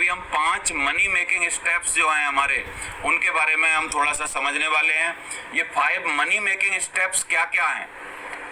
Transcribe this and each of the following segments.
अभी हम 5 money making steps जो हैं हमारे, उनके बारे में हम थोड़ा सा समझने वाले हैं। ये 5 मनी मेकिंग स्टेप्स क्या क्या हैं।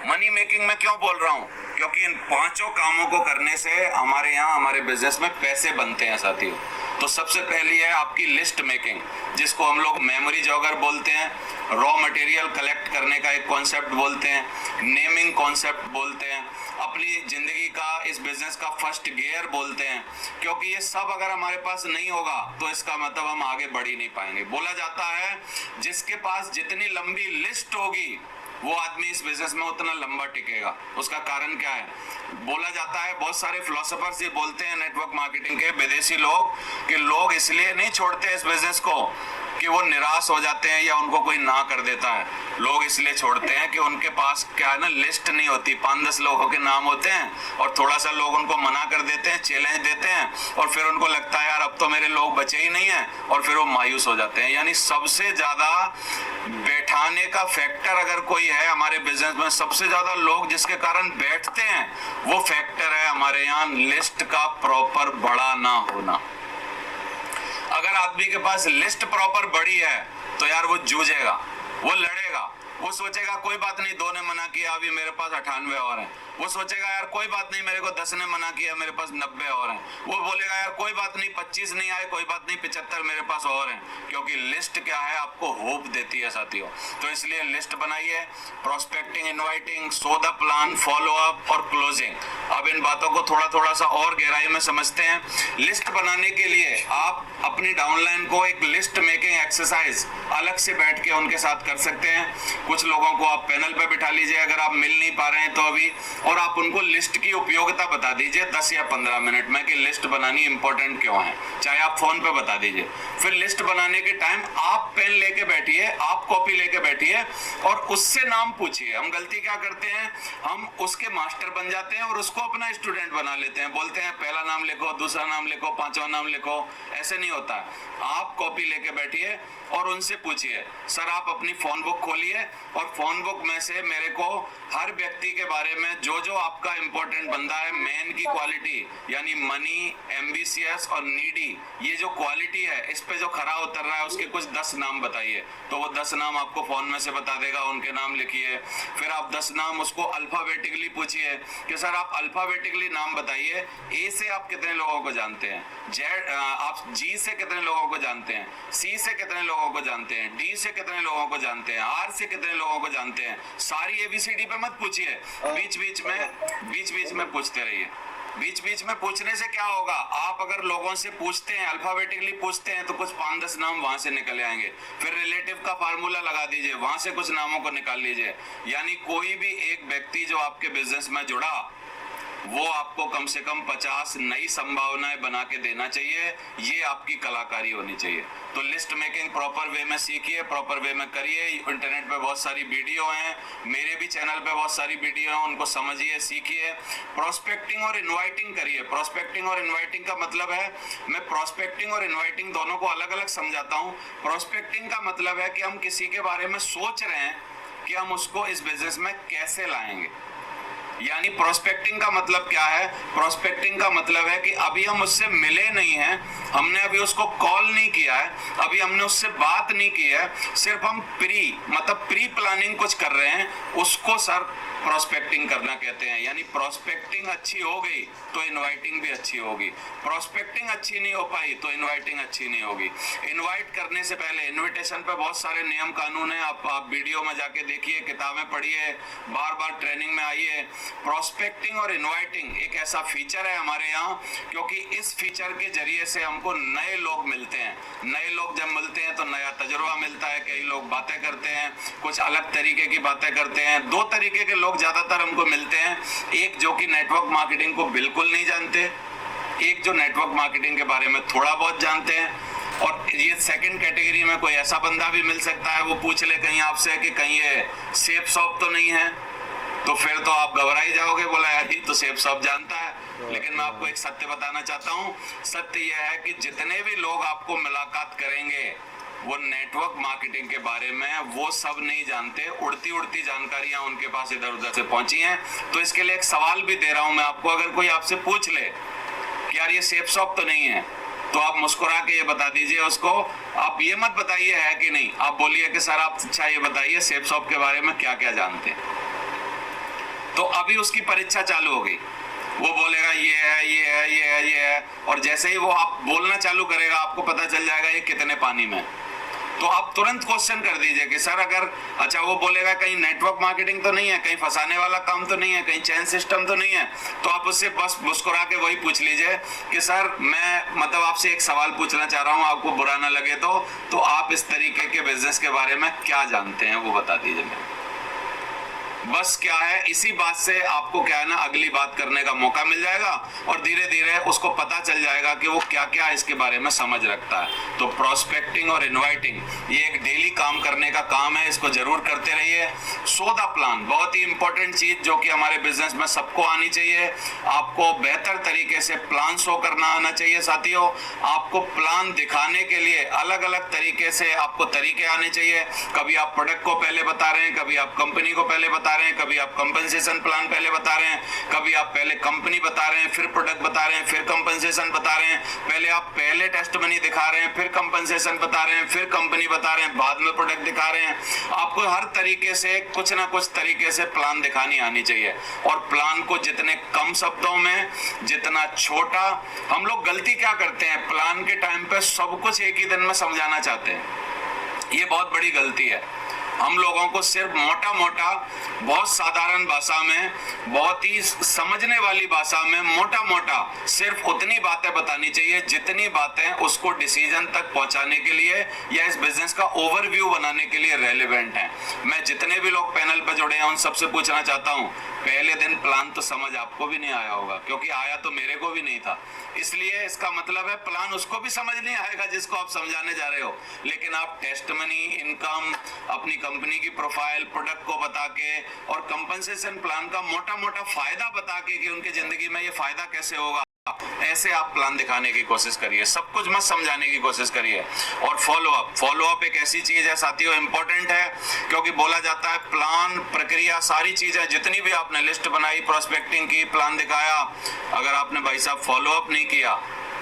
मनी मेकिंग में क्यों बोल रहा हूँ, क्योंकि इन 5 कामों को करने से हमारे यहाँ हमारे बिजनेस में पैसे बनते हैं साथियों। तो सबसे पहली है आपकी लिस्ट मेकिंग, जिसको हम लोग मेमोरी जॉगर बोलते हैं, रॉ मटेरियल कलेक्ट करने का एक कॉन्सेप्ट बोलते हैं, नेमिंग कॉन्सेप्ट बोलते हैं, अपनी जिंदगी का इस बिजनेस का फर्स्ट गियर बोलते हैं। क्योंकि ये सब अगर हमारे पास नहीं होगा तो इसका मतलब हम आगे बढ़ ही नहीं पाएंगे। बोला जाता है जिसके पास जितनी लंबी लिस्ट होगी वो आदमी इस बिजनेस में उतना लंबा टिकेगा। उसका कारण क्या है? बोला जाता है, बहुत सारे फिलोसोफर्स ये बोलते हैं नेटवर्क मार्केटिंग के विदेशी लोग, कि लोग इसलिए नहीं छोड़ते इस बिजनेस को कि वो निराश हो जाते हैं या उनको कोई ना कर देता है। लोग इसलिए छोड़ते हैं कि उनके पास क्या है ना, लिस्ट नहीं होती। 5-10 लोगों के नाम होते हैं और थोड़ा सा लोग उनको मना कर देते हैं, चैलेंज देते हैं, और फिर उनको लगता है यार अब तो मेरे लोग बचे ही नहीं है, और फिर वो मायूस हो जाते हैं। यानी सबसे ज्यादा बैठाने का फैक्टर अगर कोई है हमारे बिजनेस में, सबसे ज्यादा लोग जिसके कारण बैठते हैं, वो फैक्टर है हमारे यहाँ लिस्ट का प्रॉपर बड़ा ना होना। अगर आदमी के पास लिस्ट प्रॉपर बड़ी है तो यार वो जूझेगा, वो लड़ेगा, वो सोचेगा कोई बात नहीं 2 ने मना किया, अभी मेरे पास 98 और हैं। वो सोचेगा यार कोई बात नहीं, मेरे को 10 ने मना किया, मेरे पास 90 और हैं। वो बोलेगा यार कोई बात नहीं 25 नहीं आए, कोई बात नहीं 75 मेरे पास और हैं। क्योंकि लिस्ट क्या है, आपको होप देती है साथियों। तो इसलिए लिस्ट बनाइए, prospecting, inviting, so the plan, follow up और क्लोजिंग। अब इन बातों को थोड़ा सा और गहराई में समझते हैं। लिस्ट बनाने के लिए आप अपनी डाउनलाइन को एक लिस्ट मेकिंग एक्सरसाइज अलग से बैठ के उनके साथ कर सकते हैं। कुछ लोगों को आप पैनल पे बिठा लीजिए अगर आप मिल नहीं पा रहे हैं तो अभी, और आप उनको लिस्ट की उपयोगिता बता दीजिए 10 या 15 मिनट में कि लिस्ट बनानी इंपॉर्टेंट क्यों है। चाहे आप फोन पे बता दीजिए। फिर लिस्ट बनाने के टाइम आप पेन लेके बैठिए, आप कॉपी लेके बैठिए और उससे नाम पूछिए। हम गलती क्या करते हैं, हम उसके मास्टर बन जाते हैं और उसको अपना स्टूडेंट बना लेते हैं। बोलते हैं पहला नाम लिखो, दूसरा नाम लिखो, 5वां नाम लिखो। ऐसे नहीं होता। आप कॉपी लेके बैठिए और उनसे पूछिए, सर आप अपनी फोन बुक खोलिए और फोन बुक में से मेरे को हर व्यक्ति के बारे में जो जो आपका इंपॉर्टेंट बंदा है, मैन की क्वालिटी यानी मनी, एम्बिशियस और नीडी, ये जो क्वालिटी है इस पे जो खरा उतर रहा है उसके कुछ 10 नाम बताइए। तो वो 10 नाम आपको फोन में से बता देगा, उनके नाम लिखिए। फिर आप 10 नाम उसको अल्फाबेटिकली पूछिए कि सर आप अल्फाबेटिकली नाम बताइए, ए से आप कितने लोगों को जानते हैं, जेड आप जी से कितने लोगों को जानते हैं, सी से कितने लोगों को जानते हैं, डी से कितने लोगों को जानते हैं, आर से कितने लोगों को जानते हैं। सारी एबीसीडी पे मत पूछिए, बीच बीच में पूछते रहिए। बीच बीच में पूछने से क्या होगा, आप अगर लोगों से पूछते हैं, अल्फाबेटिकली पूछते हैं, तो कुछ 5-10 नाम वहां से निकल आएंगे। फिर रिलेटिव का फार्मूला लगा दीजिए, वहां से कुछ नामों को निकाल लीजिए। यानी कोई भी एक व्यक्ति जो आपके बिजनेस में जुड़ा, वो आपको कम से कम 50 नई संभावनाएं बना के देना चाहिए। ये आपकी कलाकारी होनी चाहिए। तो लिस्ट मेकिंग प्रॉपर वे में सीखिए, प्रॉपर वे में करिए। इंटरनेट पे बहुत सारी वीडियो हैं, मेरे भी चैनल पे बहुत सारी वीडियो हैं, उनको समझिए, सीखिए। प्रोस्पेक्टिंग और इनवाइटिंग करिए। प्रोस्पेक्टिंग और इनवाइटिंग का मतलब है, मैं प्रोस्पेक्टिंग और इनवाइटिंग दोनों को अलग अलग समझाता हूँ। प्रोस्पेक्टिंग का मतलब है कि हम किसी के बारे में सोच रहे हैं कि हम उसको इस बिजनेस में कैसे लाएंगे। यानी प्रोस्पेक्टिंग का मतलब क्या है, प्रोस्पेक्टिंग का मतलब है कि अभी हम उससे मिले नहीं हैं, हमने अभी उसको कॉल नहीं किया है, अभी हमने उससे बात नहीं की है, सिर्फ हम प्री प्लानिंग कुछ कर रहे हैं, उसको सर प्रोस्पेक्टिंग करना कहते हैं। यानी प्रोस्पेक्टिंग अच्छी हो गई तो इनवाइटिंग भी अच्छी होगी, प्रोस्पेक्टिंग अच्छी नहीं हो पाई तो इनवाइटिंग अच्छी नहीं होगी। इनवाइट करने से पहले इनविटेशन पे बहुत सारे नियम कानून हैं, आप वीडियो में जाके देखिए, किताबें पढ़िए, बार बार ट्रेनिंग में आइए। प्रोस्पेक्टिंग और इनवाइटिंग एक ऐसा फीचर है हमारे यहाँ, क्योंकि इस फीचर के जरिए से हमको नए लोग मिलते हैं। नए लोग जब मिलते हैं तो नया तजुर्बा मिलता है। कई लोग बातें करते हैं, कुछ अलग तरीके की बातें करते हैं। 2 तरीके के लोग ज्यादातर हमको मिलते हैं, एक जो कि नेटवर्क मार्केटिंग को बिल्कुल नहीं जानते, एक जो नेटवर्क मार्केटिंग के बारे में थोड़ा बहुत जानते हैं। और ये सेकंड कैटेगरी में कोई ऐसा बंदा भी मिल सकता है, वो पूछ ले कहीं आपसे कि कहीं ये सेफ शॉप तो नहीं है, तो फिर तो आप घबरा ही जाओगे, बोला यार ये तो सेफ शॉप जानता है। लेकिन मैं आपको एक सत्य बताना चाहता हूँ। सत्य यह है कि जितने भी लोग आपको मुलाकात करेंगे वो नेटवर्क मार्केटिंग के बारे में वो सब नहीं जानते। उड़ती उड़ती जानकारियां उनके पास इधर उधर से पहुंची हैं। तो इसके लिए एक सवाल भी दे रहा हूं मैं आपको, अगर कोई आपसे पूछ ले कि यार ये सेफ शॉप तो नहीं है, तो आप मुस्कुरा के ये बता दीजिए उसको, आप ये मत बताइए है कि नहीं, आप बोलिए कि सर आप अच्छा ये बताइए सेफ शॉप के बारे में क्या क्या जानते हैं। तो अभी उसकी परीक्षा चालू हो गई, वो बोलेगा ये है ये है ये है ये है, और जैसे ही वो आप बोलना चालू करेगा आपको पता चल जाएगा ये कितने पानी में। तो आप तुरंत क्वेश्चन कर दीजिए कि सर अगर, अच्छा वो बोलेगा कहीं नेटवर्क मार्केटिंग तो नहीं है, कहीं फंसाने वाला काम तो नहीं है, कहीं चैन सिस्टम तो नहीं है, तो आप उससे बस मुस्कुरा के वही पूछ लीजिए कि सर मैं मतलब आपसे एक सवाल पूछना चाह रहा हूँ, आपको बुरा ना लगे तो आप इस तरीके के बिजनेस के बारे में क्या जानते हैं वो बता दीजिए मुझे। बस क्या है, इसी बात से आपको क्या है ना अगली बात करने का मौका मिल जाएगा और धीरे धीरे उसको पता चल जाएगा कि वो क्या क्या इसके बारे में समझ रखता है। तो प्रोस्पेक्टिंग और इनवाइटिंग ये एक डेली काम करने का काम है, इसको जरूर करते रहिए। शो द प्लान बहुत ही इंपॉर्टेंट चीज जो कि हमारे बिजनेस में सबको आनी चाहिए। आपको बेहतर तरीके से प्लान शो करना आना चाहिए साथियों। आपको प्लान दिखाने के लिए अलग अलग तरीके से आपको तरीके आने चाहिए। कभी आप प्रोडक्ट को पहले बता रहे हैं, कभी आप कंपनी को पहले बता रहे हैं, कभी आप कंपनसेशन प्लान पहले बता रहे हैं, कभी आप पहले कंपनी बता रहे हैं, फिर प्रोडक्ट बता रहे हैं, फिर कंपनसेशन बता रहे हैं, पहले आप पहले टेस्ट मनी दिखा रहे हैं, फिर कंपनसेशन बता रहे हैं, फिर कंपनी बता रहे हैं, बाद में प्रोडक्ट दिखा रहे हैं। आपको हर तरीके से कुछ ना कुछ तरीके से प्लान दिखानी आनी चाहिए। और प्लान को जितने कम शब्दों में, जितना छोटा, हम लोग गलती क्या करते हैं, प्लान के टाइम पे सब कुछ एक ही दिन में समझाना चाहते हैं। ये बहुत बड़ी गलती है। हम लोगों को सिर्फ मोटा मोटा, बहुत साधारण भाषा में, बहुत ही समझने वाली भाषा में मोटा मोटा सिर्फ उतनी बातें बतानी चाहिए जितनी बातें उसको डिसीजन तक पहुंचाने के लिए या इस बिजनेस का ओवरव्यू बनाने के लिए रेलेवेंट हैं। मैं जितने भी लोग पैनल पर जुड़े हैं उन सबसे पूछना चाहता हूं, पहले दिन प्लान तो समझ आपको भी नहीं आया होगा, क्योंकि आया तो मेरे को भी नहीं था। इसलिए इसका मतलब है प्लान उसको भी समझ नहीं आएगा जिसको आप समझाने जा रहे हो। लेकिन आप टेस्ट मनी, इनकम, अपनी कंपनी की प्रोफाइल, प्रोडक्ट को बता के और कंपनसेशन प्लान का मोटा मोटा फायदा बता के कि उनकी जिंदगी में ये फायदा कैसे होगा, ऐसे आप प्लान दिखाने की कोशिश करिए। सब कुछ मत समझाने की कोशिश करिए। और फॉलो अप एक ऐसी चीज है साथियों, इंपॉर्टेंट है, क्योंकि बोला जाता है प्लान, प्रक्रिया, सारी चीजें जितनी भी आपने लिस्ट बनाई, प्रोस्पेक्टिंग की, प्लान दिखाया, अगर आपने भाई साहब फॉलो अप नहीं किया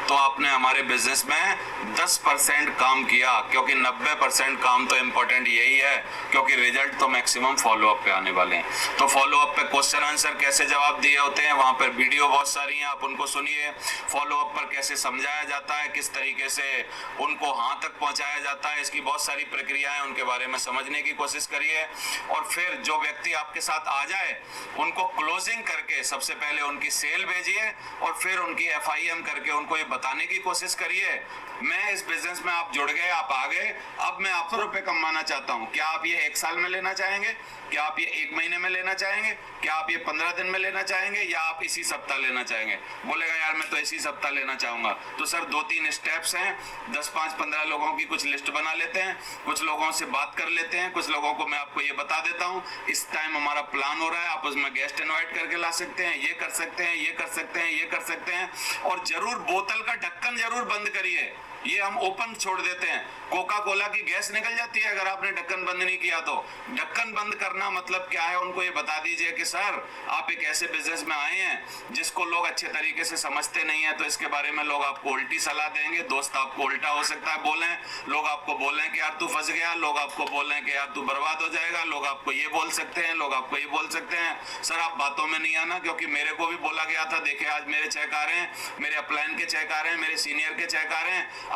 तो आपने हमारे बिजनेस में 10% काम किया, क्योंकि 90% काम तो इंपॉर्टेंट यही है, क्योंकि रिजल्ट तो मैक्सिमम फॉलो अप पे आने वाले हैं। तो फॉलो अप पे क्वेश्चन आंसर कैसे जवाब दिए होते हैं, वहां पर वीडियो बहुत सारी हैं, आप उनको सुनिए। फॉलो अप पर कैसे समझाया जाता है, किस तरीके से उनको हाँ तक पहुंचाया जाता है, इसकी बहुत सारी प्रक्रियाएं, उनके बारे में समझने की कोशिश करिए। और फिर जो व्यक्ति आपके साथ आ जाए उनको क्लोजिंग करके सबसे पहले उनकी सेल भेजिए और फिर उनकी FIM करके उनको ये बताने की कोशिश करिए, मैं इस बिजनेस में, आप जुड़ गए, आप आ गए, अब मैं आपको रुपए कमाना चाहता हूं। क्या आप ये 1 साल में लेना चाहेंगे? क्या आप ये 1 महीने में लेना चाहेंगे? क्या आप ये 15 दिन में लेना चाहेंगे? या आप इसी सप्ताह लेना चाहेंगे? बोलेगा यार मैं तो इसी सप्ताह लेना चाहूंगा। तो सर 2-3 स्टेप्स हैं, 10, 5, 15 लोगों की कुछ लिस्ट बना लेते हैं, कुछ लोगों से बात कर लेते हैं, कुछ लोगों को मैं आपको ये बता देता हूँ, इस टाइम हमारा प्लान हो रहा है, आप उसमें गेस्ट इन्वाइट करके ला सकते हैं, ये कर सकते हैं, ये कर सकते हैं, ये कर सकते हैं। और जरूर बोतल का ढक्कन जरूर बंद करिए, ये हम ओपन छोड़ देते हैं। कोका कोला की गैस निकल जाती है अगर आपने ढक्कन बंद नहीं किया तो। ढक्कन बंद करना मतलब क्या है, उनको ये बता दीजिए कि सर आप एक ऐसे बिजनेस में आए हैं जिसको लोग अच्छे तरीके से समझते नहीं है, तो इसके बारे में लोग आपको उल्टी सलाह देंगे, दोस्त आपको उल्टा हो सकता है बोलें, लोग आपको बोलें कि यार तू फंस गया, लोग आपको बोलें कि यार तू बर्बाद हो जाएगा, लोग आपको ये बोल सकते हैं, लोग आपको ये बोल सकते हैं। सर आप बातों में नहीं आना, क्योंकि मेरे को भी बोला गया था, देखे आज मेरे चेक आ रहे हैं, मेरे अपलाइन के चेक आ रहे हैं, मेरे सीनियर के चेक आ रहे हैं,